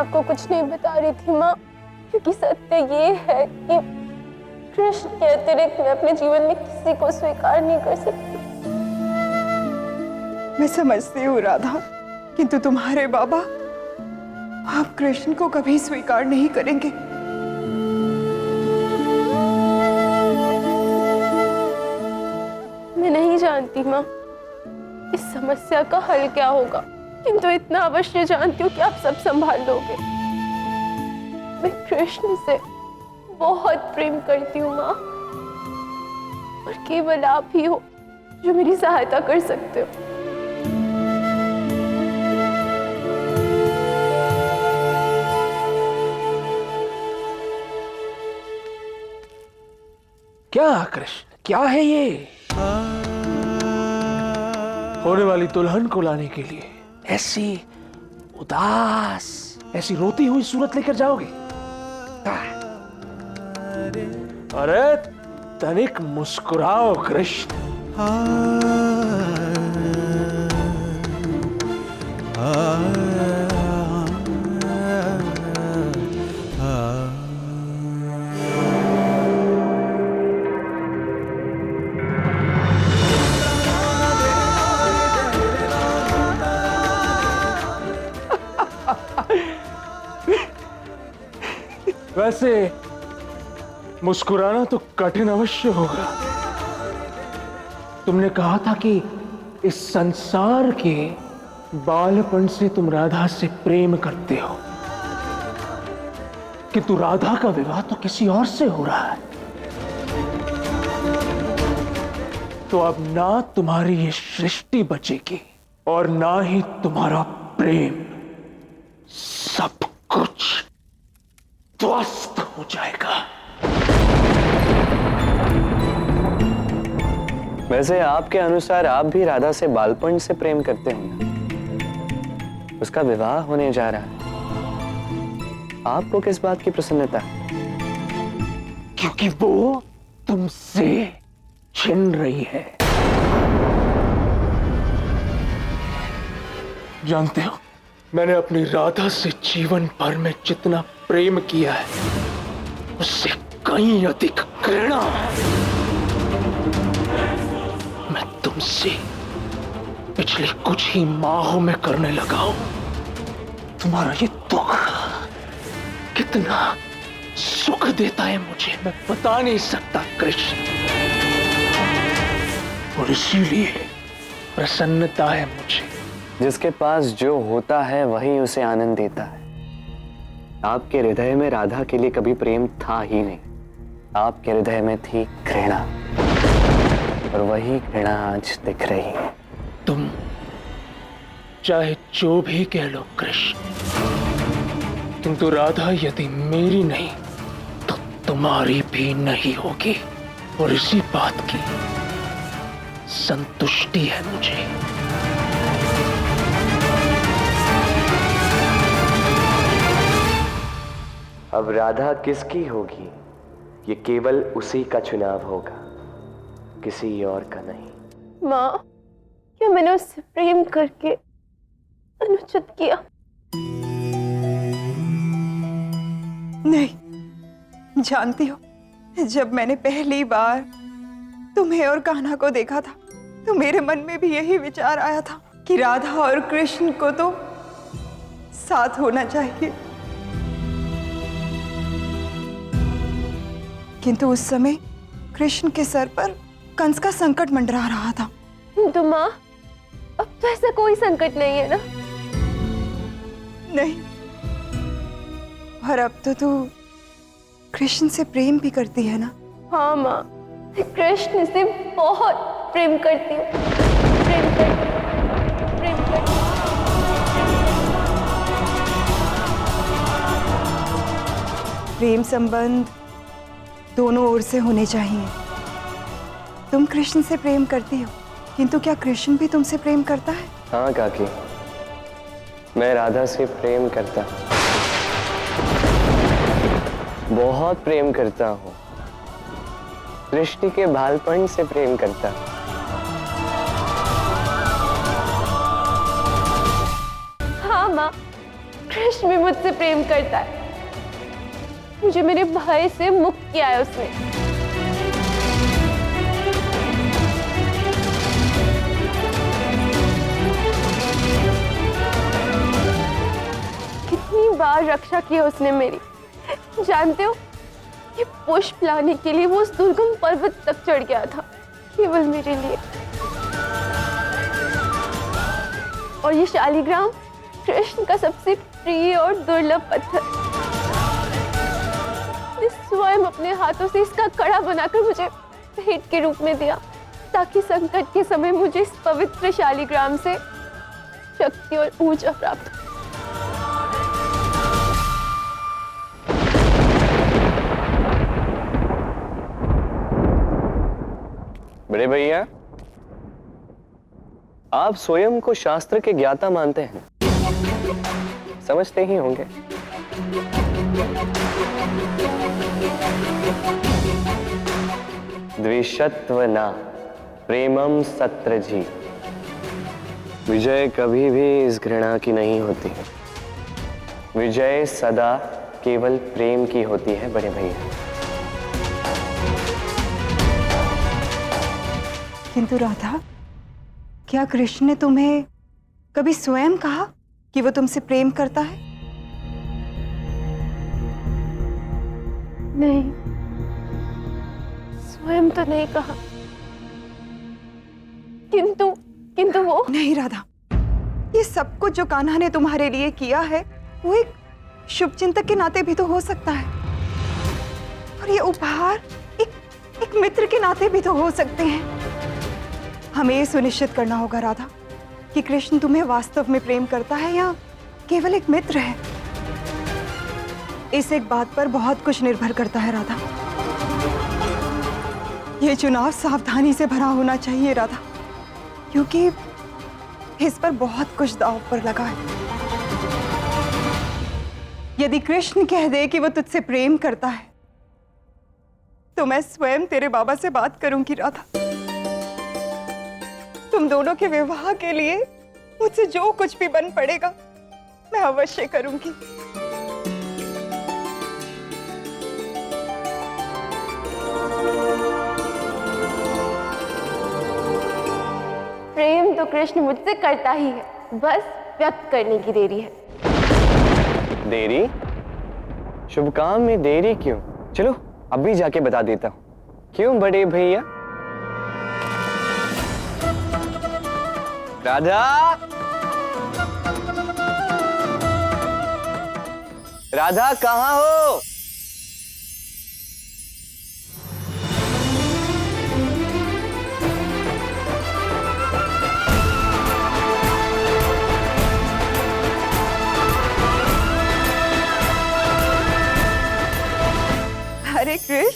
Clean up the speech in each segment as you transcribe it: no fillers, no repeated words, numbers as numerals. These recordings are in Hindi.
आपको कुछ नहीं बता रही थी माँ, क्योंकि सत्य ये है कि कृष्ण के अतिरिक्त मैं अपने जीवन में किसी को स्वीकार नहीं कर सकती। मैं समझती हूँ राधा, किंतु तुम्हारे बाबा आप कृष्ण को कभी स्वीकार नहीं करेंगे। मैं नहीं जानती माँ इस समस्या का हल क्या होगा, किंतु इतना अवश्य जानती हूँ कि आप सब संभाल लोगे। मैं कृष्ण से बहुत प्रेम करती हूँ माँ, और केवल आप ही हो जो मेरी सहायता कर सकते हो। क्या कृष्ण, क्या है ये? होने वाली दुल्हन को लाने के लिए ऐसी उदास, ऐसी रोती हुई सूरत लेकर जाओगे? अरे तनिक मुस्कुराओ कृष्ण। वैसे मुस्कुराना तो कठिन अवश्य होगा। तुमने कहा था कि इस संसार के बालपन से तुम राधा से प्रेम करते हो, किंतु राधा का विवाह तो किसी और से हो रहा है। तो अब ना तुम्हारी ये सृष्टि बचेगी और ना ही तुम्हारा प्रेम, सब कुछ ध्वस्त हो जाएगा। वैसे आपके अनुसार आप भी राधा से बालपन से प्रेम करते हैं। उसका विवाह होने जा रहा है, आपको किस बात की प्रसन्नता है? क्योंकि वो तुमसे छिन रही है। जानते हो, मैंने अपनी राधा से जीवन भर में जितना प्रेम किया है, उससे कहीं अधिक घृणा मैं तुमसे पिछले कुछ ही माहों में करने लगा हूं। तुम्हारा ये दुख कितना सुख देता है मुझे, मैं बता नहीं सकता कृष्ण। और इसीलिए प्रसन्नता है मुझे। जिसके पास जो होता है वही उसे आनंद देता है। आपके हृदय में राधा के लिए कभी प्रेम था ही नहीं, आपके हृदय में थी घृणा, और वही घृणा आज दिख रही है। तुम चाहे जो भी कह लो कृष्ण, किंतु राधा यदि मेरी नहीं तो तुम्हारी भी नहीं होगी, और इसी बात की संतुष्टि है मुझे। अब राधा किसकी होगी, ये केवल उसी का चुनाव होगा, किसी और का नहीं। माँ, क्या मैंने उससे प्रेम करके अनुचित किया? नहीं, जानती हो, जब मैंने पहली बार तुम्हें और कान्हा को देखा था तो मेरे मन में भी यही विचार आया था कि राधा और कृष्ण को तो साथ होना चाहिए। किंतु उस समय कृष्ण के सर पर कंस का संकट मंडरा रहा था। किंतु माँ, अब तो ऐसा कोई संकट नहीं है ना? नहीं, और अब तो तू कृष्ण से प्रेम भी करती है ना? हाँ माँ, मैं कृष्ण से बहुत प्रेम करती हूँ। प्रेम करती हूँ, प्रेम करती हूँ। प्रेम संबंध दोनों ओर से होने चाहिए। तुम कृष्ण से प्रेम करती हो, किंतु क्या कृष्ण भी तुमसे प्रेम करता है? हाँ काकी, मैं राधा से प्रेम करता हूँ, बहुत प्रेम करता हूँ। सृष्टि के बालपन से प्रेम करता हूँ। हाँ माँ, कृष्ण भी मुझसे प्रेम करता है। मुझे मेरे भाई से मुक्त किया है उसने। कितनी बार रक्षा की है उसने मेरी। जानते हो, ये पुष्प लाने के लिए वो उस दुर्गम पर्वत तक चढ़ गया था, केवल मेरे लिए। और ये शालिग्राम कृष्ण का सबसे प्रिय और दुर्लभ पत्थर। उसने स्वयं अपने हाथों से इसका कड़ा बनाकर मुझे भेंट के रूप में दिया, ताकि संकट के समय मुझे इस पवित्र शालिग्राम से शक्ति और ऊर्जा प्राप्त हो। बड़े भैया, आप स्वयं को शास्त्र के ज्ञाता मानते हैं, समझते ही होंगे। द्विषत्व न प्रेमम सत्रजी। विजय कभी भी इस घृणा की नहीं होती। विजय सदा केवल प्रेम की होती है बड़े भैया। किंतु राधा, क्या कृष्ण ने तुम्हें कभी स्वयं कहा कि वो तुमसे प्रेम करता है? नहीं, स्वयं तो नहीं कहा। किंतु वो नहीं राधा, ये सब कुछ जो कान्हा ने तुम्हारे लिए किया है, वो एक शुभचिंतक के नाते भी तो हो सकता है। और ये उपहार एक मित्र के नाते भी तो हो सकते हैं। हमें ये सुनिश्चित करना होगा राधा कि कृष्ण तुम्हें वास्तव में प्रेम करता है या केवल एक मित्र है। इस एक बात पर बहुत कुछ निर्भर करता है राधा। ये चुनाव सावधानी से भरा होना चाहिए राधा, क्योंकि इस पर बहुत कुछ दांव पर लगा है। यदि कृष्ण कह दे कि वो तुझसे प्रेम करता है, तो मैं स्वयं तेरे बाबा से बात करूंगी राधा। तुम दोनों के विवाह के लिए मुझसे जो कुछ भी बन पड़ेगा, मैं अवश्य करूंगी। प्रेम तो कृष्ण मुझसे करता ही है, बस व्यक्त करने की देरी है। देरी? शुभ काम में देरी क्यों? चलो अभी जाके बता देता हूं। क्यों बड़े भैया? राधा, राधा कहाँ हो? हरे कृष्ण,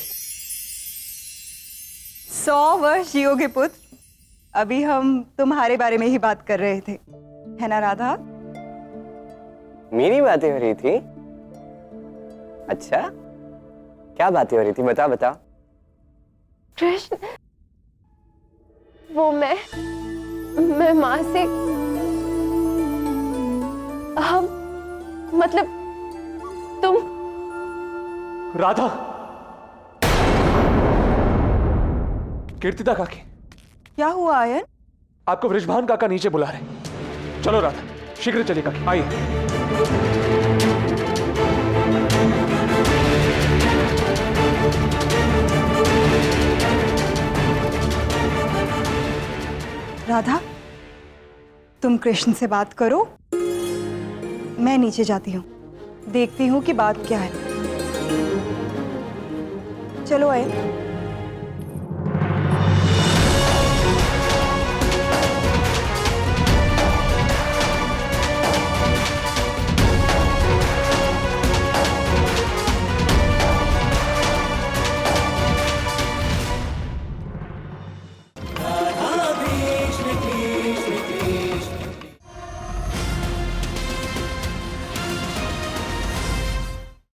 100 वर्ष जियोगे पुत्र। अभी हम तुम्हारे बारे में ही बात कर रहे थे, है ना राधा? मेरी बातें हो रही थी? अच्छा, क्या बातें हो रही थी? बता। कृष्ण, वो मैं माँ से, हम, मतलब तुम। राधा, कीर्तिदा काकी, क्या हुआ आयन? आपको वृषभान काका नीचे बुला रहे। चलो राधा, शीघ्र चलिए काकी, आइए। राधा, तुम कृष्ण से बात करो, मैं नीचे जाती हूँ, देखती हूँ कि बात क्या है। चलो आयन।